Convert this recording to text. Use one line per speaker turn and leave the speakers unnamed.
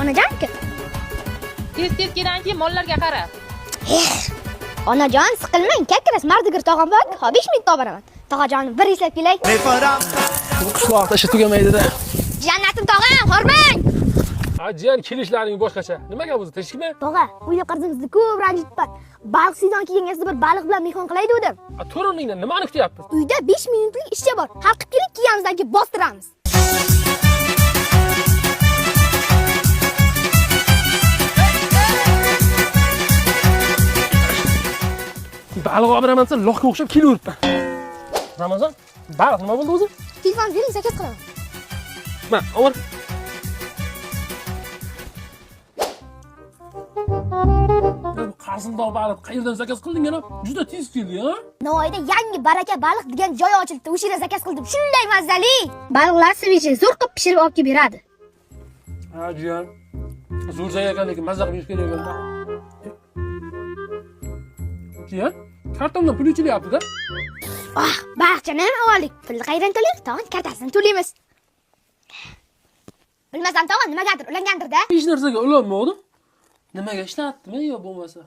Onajonki.
Tez kedanki mollarga qara.
Onajon, siqilmang, kakras mardigir tog'am bor. Ha 5 minutda olib boraman. Tog'ajonim bir eslab kelay.
Qishloqda ishi tugamaydi-da.
Jannatim tog'am, hormang.
Jiyan kelishlaring boshqacha. Nimaga o'zi tinchmi?
Tog'a, uyda qarzingizni ko'p ranjitibman. Baliq sizdan kelganingizda bir baliq bilan mehmon qilay dedim.
To'roningdan nimani kutyapmiz?
Uyda 5 minutlik ishcha bor. Haqib keling, kelganimizdan keyin bostiramiz.
Baliq olib beraman desa, loqqa o'xshab kelaveribman. Ramazon, baliq nima bo'ldi o'zi?
Telefon bering, zakaz qilaman.
Mana, olar. Qarsindoq baliq qayerdan zakaz qilding yana? Juda tez keldi, ha?
Navoiyda yangi baraka baliq degan joy ochildi. O'sha yerda zakaz qildim. Shunday mazali. Baliqlar sevichi zo'r qilib pishirib olib kelib beradi.
Ha, jiyan. Zo'r joy ekan, lekin mazza qilib kelayotganda. Jiyan, kartamdan pul ichilyapti-da.
Baliqcha nima olik? Pulni qayerdan to'laymiz? Tog'am kartasidan to'laymiz. Bilmasam tog'am nimagadir ulangandir-da.
Hech narsaga ulanmadim. Nimaga ishlatdimi yo bo'lmasa?